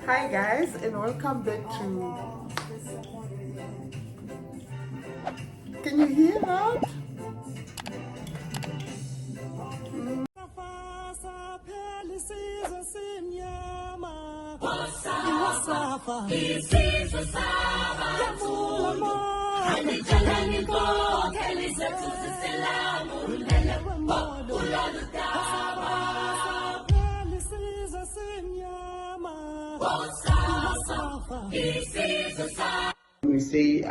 Hi guys, and welcome back to... Can you hear that? When we say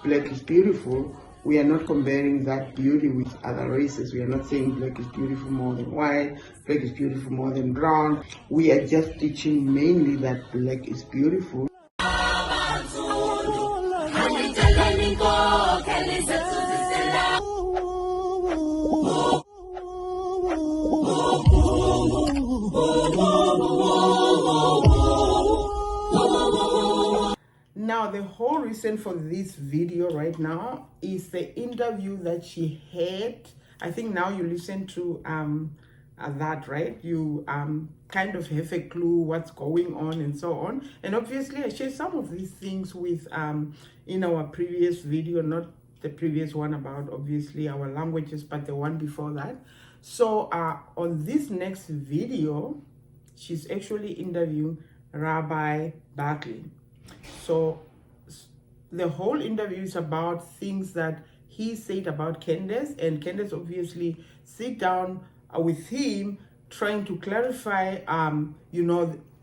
black is beautiful, we are not comparing that beauty with other races. We are not saying black is beautiful more than white, black is beautiful more than brown. We are just teaching mainly that black is beautiful. Now, the whole reason for this video right now is the interview that she had. I think now you listen to that, right? You kind of have a clue what's going on and so on. And obviously, I shared some of these things with in our previous video, not the previous one about obviously our languages, but the one before that. So on this next video, she's actually interviewing Rabbi Barkley. So the whole interview is about things that he said about Candace, and Candace obviously sit down with him trying to clarify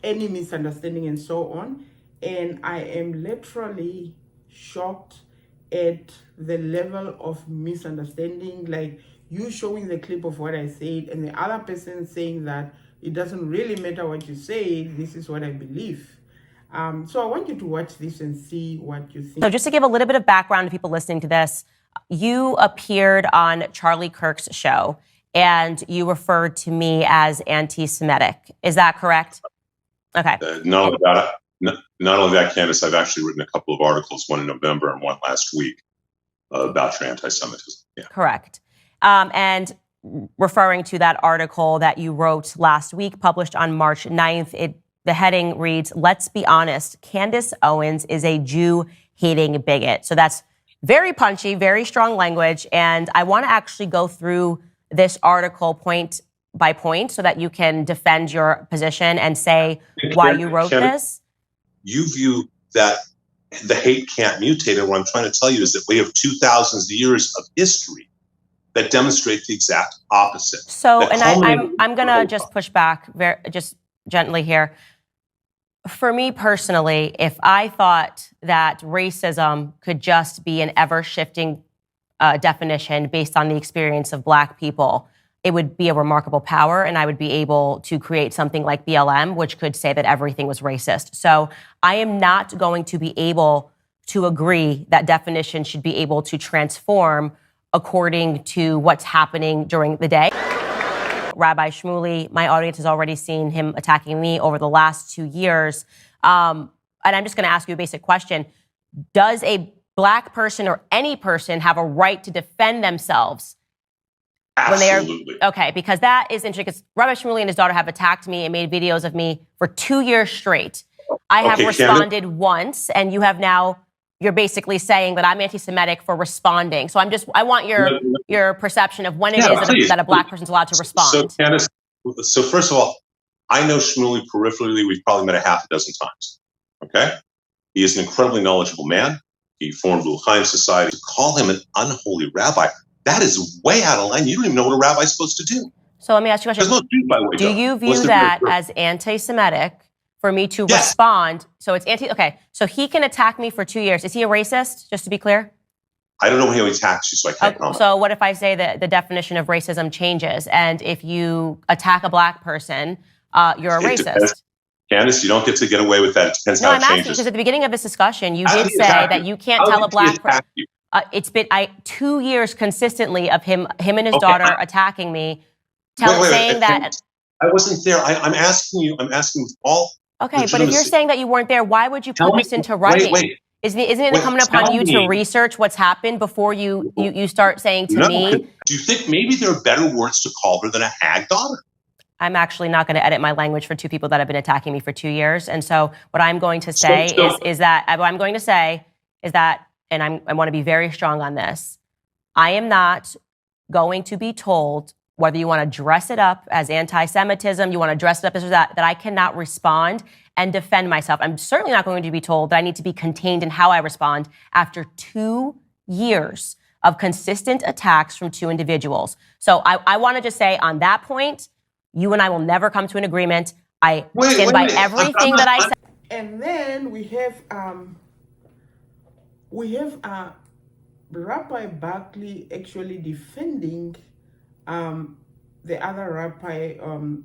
any misunderstanding and so on. And I am literally shocked at the level of misunderstanding, like you showing the clip of what I said and the other person saying that it doesn't really matter what you say, this is what I believe. So I want you to watch this and see what you think. So just to give a little bit of background to people listening to this, you appeared on Charlie Kirk's show and you referred to me as anti-Semitic. Is that correct? Okay. Not only that, Candace, I've actually written a couple of articles, one in November and one last week, about your anti-Semitism. Yeah. Correct. And referring to that article that you wrote last week, published on March 9th, the heading reads, "Let's be honest, Candace Owens is a Jew-hating bigot." So that's very punchy, very strong language. And I want to actually go through this article point by point so that you can defend your position and say why you wrote this. You view that the hate can't mutate. And what I'm trying to tell you is that we have 2,000 years of history that demonstrate the exact opposite. So, and I'm going to just push back just gently here. For me personally, if I thought that racism could just be an ever-shifting definition based on the experience of Black people, it would be a remarkable power, and I would be able to create something like BLM, which could say that everything was racist. So I am not going to be able to agree that definition should be able to transform according to what's happening during the day. Rabbi Shmuley, my audience has already seen him attacking me over the last 2 years. And I'm just going to ask you a basic question. Does a Black person or any person have a right to defend themselves? Absolutely. When they are, okay, because that is interesting, because Rabbi Shmuley and his daughter have attacked me and made videos of me for 2 years straight. I have responded once, and you're basically saying that I'm anti-Semitic for responding. So I want your perception of when it is that a Black person's allowed to respond. So, Candace, first of all, I know Shmuley peripherally. We've probably met a half a dozen times. Okay? He is an incredibly knowledgeable man. He formed L'Chaim Society. To call him an unholy rabbi, that is way out of line. You don't even know what a rabbi's supposed to do. So let me ask you a question. There's no Jews, by the way, do you view that as anti-Semitic for me to respond? So it's okay. So he can attack me for 2 years. Is he a racist, just to be clear? I don't know when he attacks you, so I can't comment. So what if I say that the definition of racism changes, and if you attack a Black person, you're a racist? Depends. Candace, you don't get to get away with that. It depends how it changes. No, I'm asking, because at the beginning of this discussion, you did say that you can't tell a Black person. It's been 2 years consistently of him and his daughter attacking me, saying that... I wasn't there. I'm asking all... Okay, but if you're saying that you weren't there, why would you put this into writing? Isn't it incumbent upon you to research what's happened before you start saying to me? Do you think maybe there are better words to call her than a hag daughter? I'm actually not going to edit my language for two people that have been attacking me for 2 years. And so what I'm going to say is that, and I want to be very strong on this, I am not going to be told whether you want to dress it up as anti-Semitism, you want to dress it up as that I cannot respond and defend myself. I'm certainly not going to be told that I need to be contained in how I respond after 2 years of consistent attacks from two individuals. So I want to just say on that point, you and I will never come to an agreement. I stand by everything that I said. And then we have Rabbi Barkley actually defending the other rabbi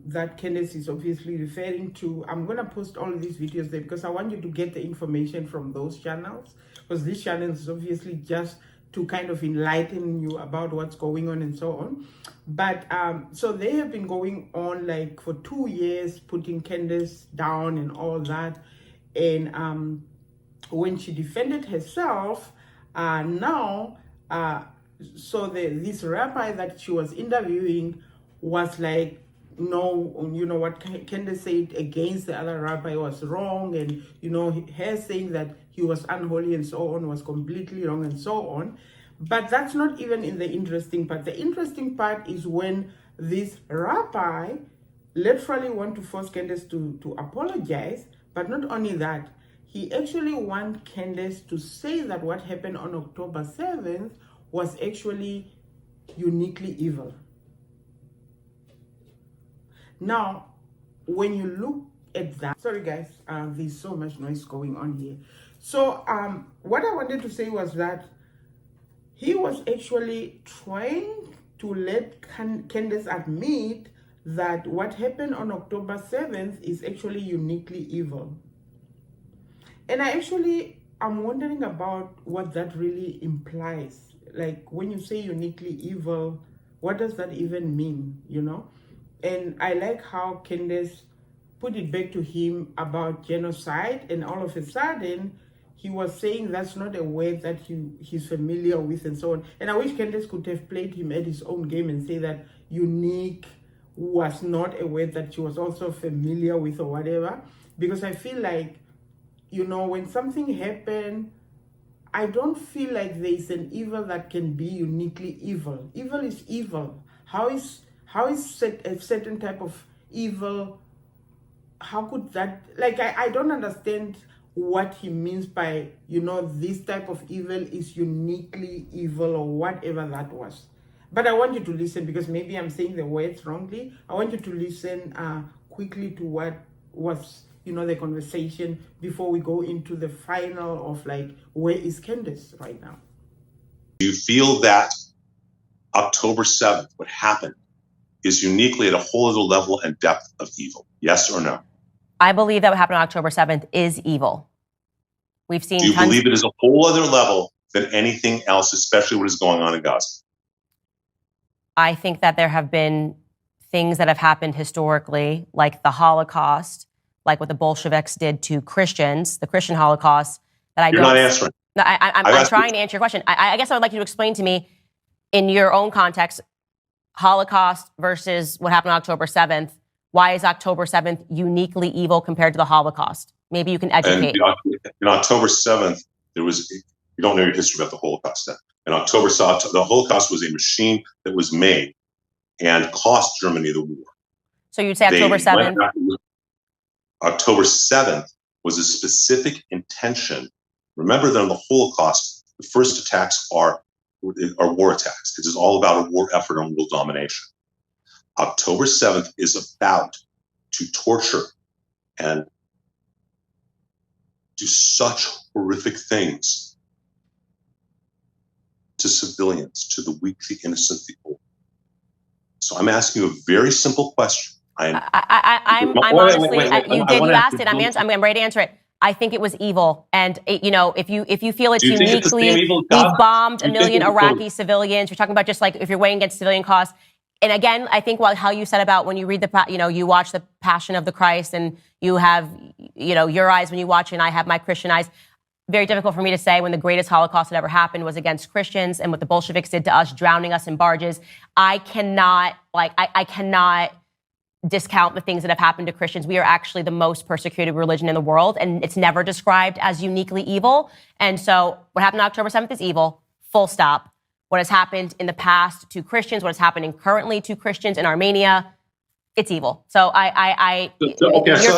that Candace is obviously referring to. I'm going to post all of these videos there because I want you to get the information from those channels, because these channels is obviously just to kind of enlighten you about what's going on and so on. But so they have been going on like for 2 years, putting Candace down and all that. And when she defended herself, this rabbi that she was interviewing was like, no, you know what Candace said against the other rabbi was wrong, and her saying that he was unholy and so on was completely wrong and so on. But that's not even in the interesting part. The interesting part is when this rabbi literally want to force Candace to apologize. But not only that, he actually want Candace to say that what happened on October 7th was actually uniquely evil. Now, when you look at that, sorry guys, there's so much noise going on here. So what I wanted to say was that he was actually trying to let Candace admit that what happened on October 7th is actually uniquely evil. And I'm wondering about what that really implies. Like, when you say uniquely evil, what does that even mean, And I like how Candace put it back to him about genocide, and all of a sudden, he was saying that's not a word that he's familiar with and so on. And I wish Candace could have played him at his own game and say that unique was not a word that she was also familiar with or whatever. Because I feel like, when something happened, I don't feel like there's an evil that can be uniquely evil. Evil is evil. How is a certain type of evil, how could that, I don't understand what he means by, this type of evil is uniquely evil or whatever that was. But I want you to listen, because maybe I'm saying the words wrongly. I want you to listen quickly to what was, the conversation before we go into the final of where is Candace right now. Do you feel that October 7th, what happened, is uniquely at a whole other level and depth of evil? Yes or no? I believe that what happened on October 7th is evil. We've seen. Do you believe it is a whole other level than anything else, especially what is going on in Gaza? I think that there have been things that have happened historically, like the Holocaust, like what the Bolsheviks did to Christians, the Christian Holocaust, that You're not answering. No, I'm trying to answer your question. I guess I would like you to explain to me, in your own context, Holocaust versus what happened on October 7th. Why is October 7th uniquely evil compared to the Holocaust? Maybe you can educate. In October 7th, you don't know your history about the Holocaust then. In October 7th, the Holocaust was a machine that was made and cost Germany the war. So you'd say October 7th? October 7th was a specific intention. Remember that in the Holocaust, the first attacks are war attacks. It is all about a war effort on world domination. October 7th is about to torture and do such horrific things to civilians, to the weak, the innocent, the old. So I'm asking you a very simple question. I'm honestly, you asked it. I'm ready to answer it. I think it was evil, and if you feel it's uniquely, we've bombed 1 million Iraqi civilians. You're talking about just like if you're weighing against civilian costs. And again, I think how you said about when you read you watch the Passion of the Christ, and you have your eyes when you watch it, and I have my Christian eyes. Very difficult for me to say when the greatest Holocaust that ever happened was against Christians, and what the Bolsheviks did to us, drowning us in barges. I cannot discount the things that have happened to Christians. We are actually the most persecuted religion in the world, and it's never described as uniquely evil. And so what happened on October 7th is evil, full stop. What has happened in the past to Christians, what is happening currently to Christians in Armenia, it's evil. So your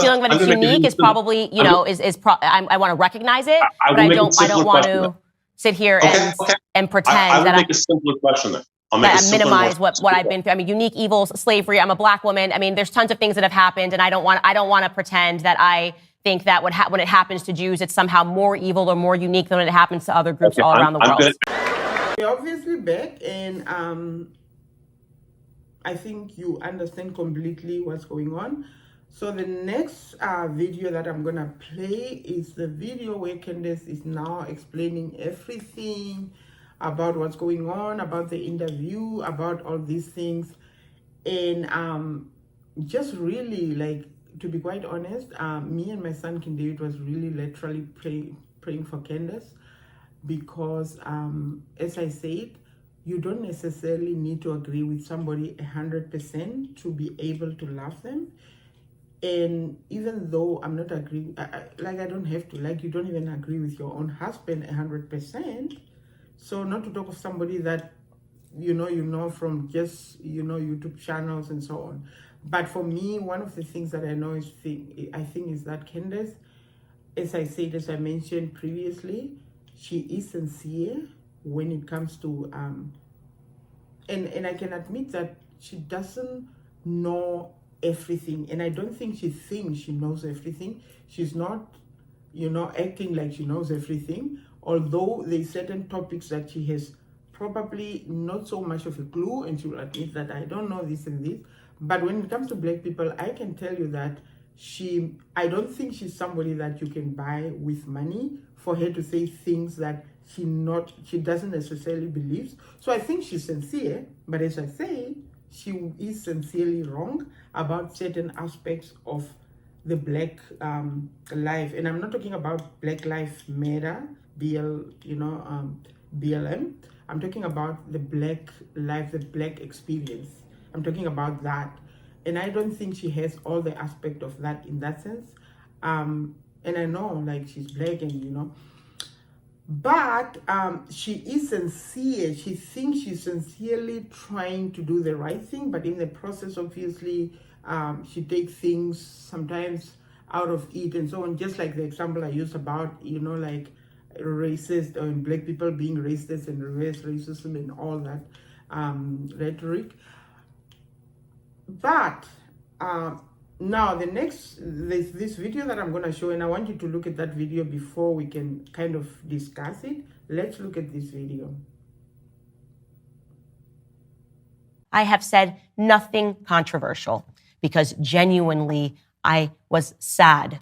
feeling that it's unique is probably, I want to recognize it, but I don't want to sit here and pretend that I will make a simpler question then. I minimize what I've been through. I mean, unique evils, slavery. I'm a black woman. I mean, there's tons of things that have happened, and I don't want to pretend that I think that when it happens to Jews, it's somehow more evil or more unique than when it happens to other groups all around the world. We're obviously back, and I think you understand completely what's going on. So the next video that I'm gonna play is the video where Candace is now explaining everything about what's going on, about the interview, about all these things. And just really, like, to be quite honest, me and my son King David was really literally praying for Candace, because as I said, you don't necessarily need to agree with somebody 100% to be able to love them. And even though I'm not agreeing, I don't have to, like, you don't even agree with your own husband 100%. So not to talk of somebody that you know from just YouTube channels and so on. But for me, one of the things that I know I think is that Candace, as I mentioned previously, she is sincere when it comes to and I can admit that she doesn't know everything, and I don't think she thinks she knows everything. She's not acting like she knows everything, although there's certain topics that she has probably not so much of a clue, and she will admit that I don't know this and this. But when it comes to black people, I can tell you that I don't think she's somebody that you can buy with money for her to say things that she doesn't necessarily believe. So I think she's sincere, but as I say, she is sincerely wrong about certain aspects of the black life. And I'm not talking about Black Lives Matter, BLM. I'm talking about the black life, the black experience. I'm talking about that. And I don't think she has all the aspect of that in that sense. And I know, like, she's black and, but she is sincere. She thinks she's sincerely trying to do the right thing, but in the process, obviously, she takes things sometimes out of it and so on. Just like the example I used about, like, racist or black people being racist and reverse racism and all that rhetoric. But now this video that I'm going to show, and I want you to look at that video before we can kind of discuss it. Let's look at this video. I have said nothing controversial because genuinely I was sad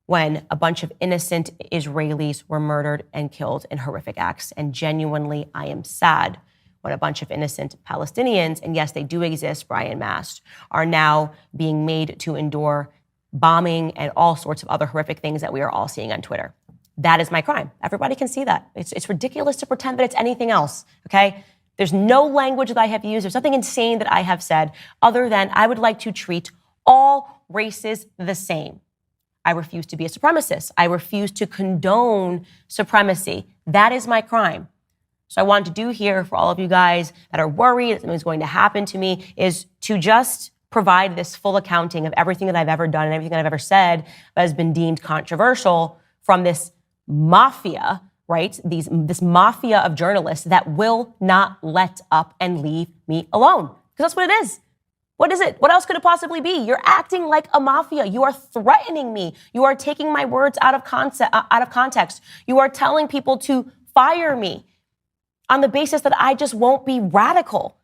when a bunch of innocent Israelis were murdered and killed in horrific acts. And genuinely, I am sad when a bunch of innocent Palestinians, and yes, they do exist, Brian Mast, are now being made to endure bombing and all sorts of other horrific things that we are all seeing on Twitter. That is my crime. Everybody can see that. It's ridiculous to pretend that it's anything else, okay? There's no language that I have used. There's nothing insane that I have said other than I would like to treat all races the same. I refuse to be a supremacist. I refuse to condone supremacy. That is my crime. So I want to do here for all of you guys that are worried that something's going to happen to me is to just provide this full accounting of everything that I've ever done and everything that I've ever said that has been deemed controversial from this mafia, right? This mafia of journalists that will not let up and leave me alone. Because that's what it is. What is it? What else could it possibly be? You're acting like a mafia. You are threatening me. You are taking my words out of context. You are telling people to fire me on the basis that I just won't be radical,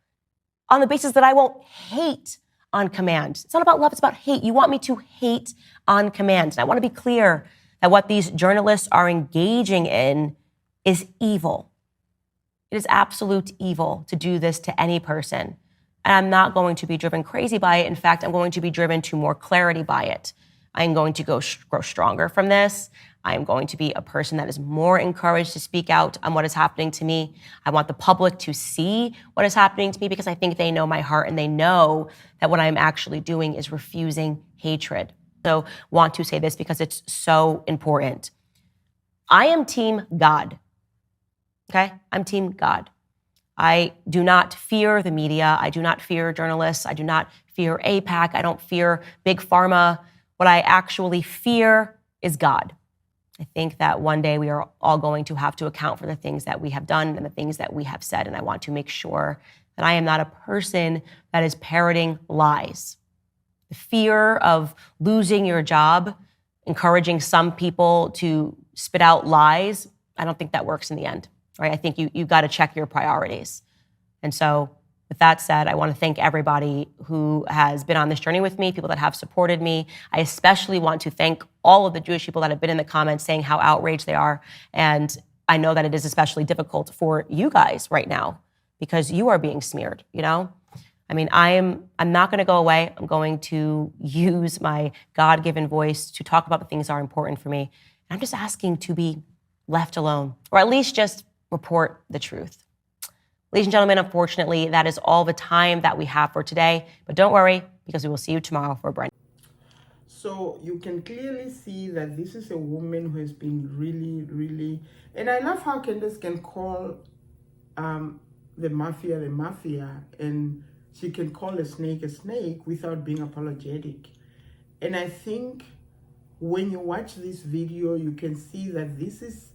on the basis that I won't hate on command. It's not about love, it's about hate. You want me to hate on command. And I want to be clear that what these journalists are engaging in is evil. It is absolute evil to do this to any person. And I'm not going to be driven crazy by it. In fact, I'm going to be driven to more clarity by it. I'm going to grow stronger from this. I am going to be a person that is more encouraged to speak out on what is happening to me. I want the public to see what is happening to me because I think they know my heart and they know that what I'm actually doing is refusing hatred. So want to say this because it's so important. I am Team God. Okay? I'm Team God. I do not fear the media. I do not fear journalists. I do not fear AIPAC. I don't fear Big Pharma. What I actually fear is God. I think that one day we are all going to have to account for the things that we have done and the things that we have said. And I want to make sure that I am not a person that is parroting lies. The fear of losing your job, encouraging some people to spit out lies, I don't think that works in the end. Right? I think you got to check your priorities. And so with that said, I want to thank everybody who has been on this journey with me, people that have supported me. I especially want to thank all of the Jewish people that have been in the comments saying how outraged they are. And I know that it is especially difficult for you guys right now because you are being smeared, you know? I mean, I'm not going to go away. I'm going to use my God-given voice to talk about the things that are important for me. I'm just asking to be left alone, or at least just report the truth. Ladies and gentlemen, unfortunately, that is all the time that we have for today. But don't worry, because we will see you tomorrow for a brand. So you can clearly see that this is a woman who has been really, and I love how Candace can call the mafia, and she can call a snake without being apologetic. And I think when you watch this video, you can see that this is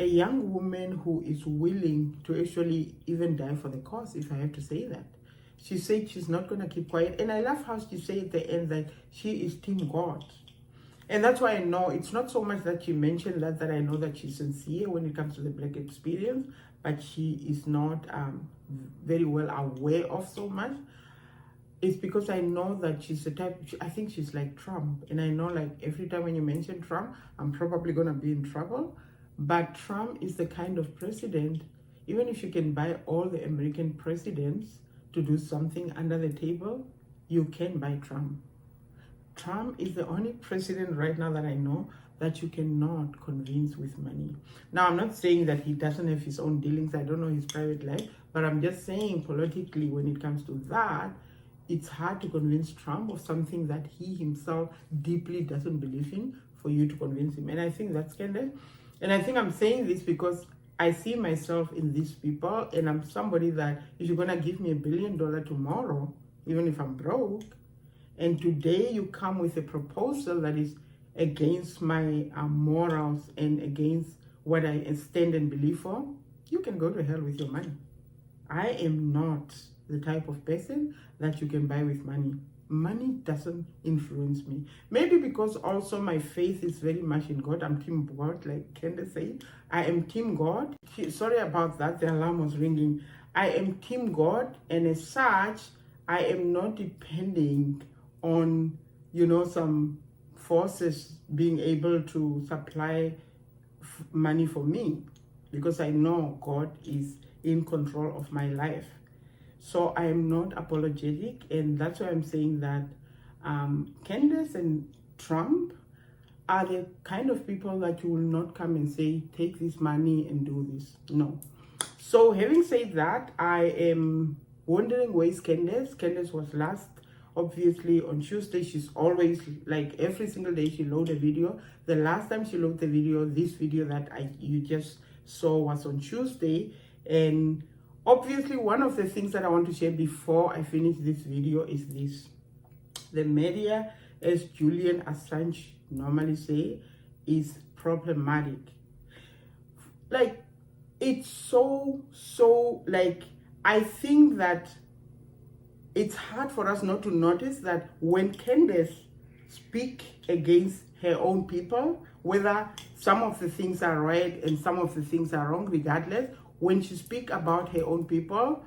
a young woman who is willing to actually even die for the cause, if I have to say that. She said she's not going to keep quiet. And I love how she said at the end that she is Team God. And that's why I know it's not so much that she mentioned that I know that she's sincere when it comes to the Black experience, but she is not very well aware of so much. It's because I know that she's the type, I think she's like Trump. And I know like every time when you mention Trump, I'm probably going to be in trouble. But Trump is the kind of president, even if you can buy all the American presidents to do something under the table, you can buy Trump. Trump is the only president right now that I know that you cannot convince with money. Now, I'm not saying that he doesn't have his own dealings. I don't know his private life, but I'm just saying politically when it comes to that, it's hard to convince Trump of something that he himself deeply doesn't believe in for you to convince him. And I think that's Candace. And I think I'm saying this because I see myself in these people, and I'm somebody that if you're going to give me $1 billion tomorrow, even if I'm broke, and today you come with a proposal that is against my morals and against what I stand and believe for, you can go to hell with your money. I am not the type of person that you can buy with money. Money doesn't influence me. Maybe because also my faith is very much in God. I'm Team God, like Candace said. I am Team God. Sorry about that. The alarm was ringing. I am Team God, and as such, I am not depending on, some forces being able to supply money for me, because I know God is in control of my life. So I am not apologetic, and that's why I'm saying that Candace and Trump are the kind of people that you will not come and say, take this money and do this. No. So having said that, I am wondering where is Candace. Candace was last, obviously, on Tuesday. She's always, like every single day, she loads a video. The last time she loaded the video, this video that you just saw was on Tuesday. And obviously, one of the things that I want to share before I finish this video is this. The media, as Julian Assange normally say, is problematic. Like, it's so, like, I think that it's hard for us not to notice that when Candace speaks against her own people, whether some of the things are right and some of the things are wrong, regardless, when she speaks about her own people,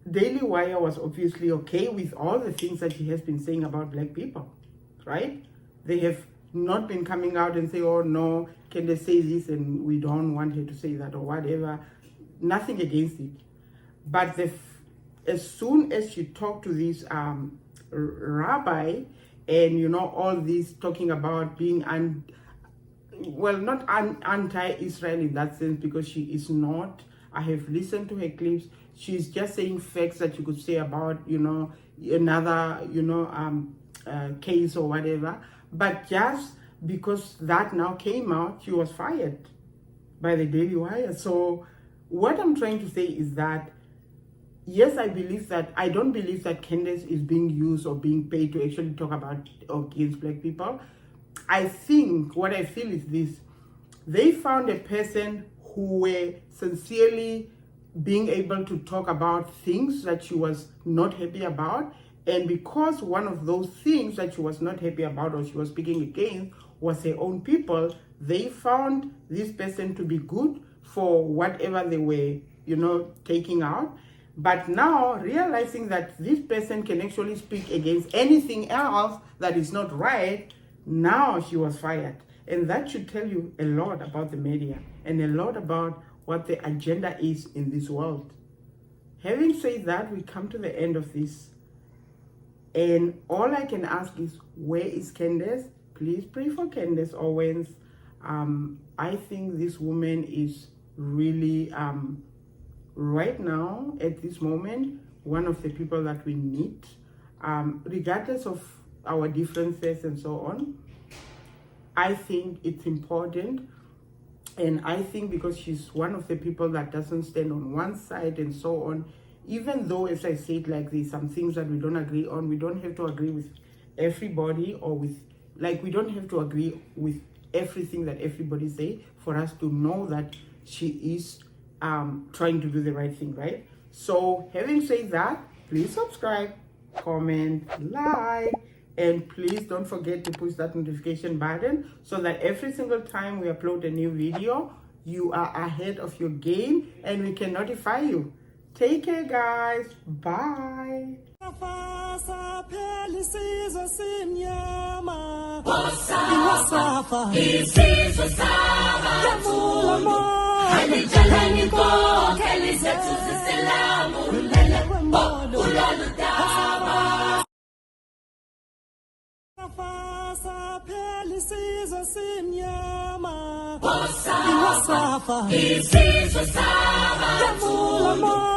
Daily Wire was obviously okay with all the things that she has been saying about Black people, right? They have not been coming out and say, oh no, can they say this and we don't want her to say that or whatever. Nothing against it. But as soon as she talked to this rabbi, and you know, all this talking about being not anti-Israel in that sense, because she is not. I have listened to her clips. She's just saying facts that you could say about, you know, another, you know, case or whatever. But just because that now came out, she was fired by the Daily Wire. So what I'm trying to say is that, yes, I don't believe that Candace is being used or being paid to actually talk about or against black people. I think what I feel is this: they found a person who were sincerely being able to talk about things that she was not happy about. And because one of those things that she was not happy about or she was speaking against was her own people, they found this person to be good for whatever they were, you know, taking out. But now realizing that this person can actually speak against anything else that is not right, now she was fired. And that should tell you a lot about the media and a lot about what the agenda is in this world. Having said that, we come to the end of this. And all I can ask is, where is Candace? Please pray for Candace Owens. I think this woman is really, right now, at this moment, one of the people that we need, regardless of our differences and so on. I think it's important. And I think because she's one of the people that doesn't stand on one side and so on, even though, as I said, like there's some things that we don't agree on, we don't have to agree with everybody, or with, like, we don't have to agree with everything that everybody say for us to know that she is trying to do the right thing, right? So having said that, please subscribe, comment, like, and please don't forget to push that notification button so that every single time we upload a new video, you are ahead of your game and we can notify you. Take care, guys. Bye.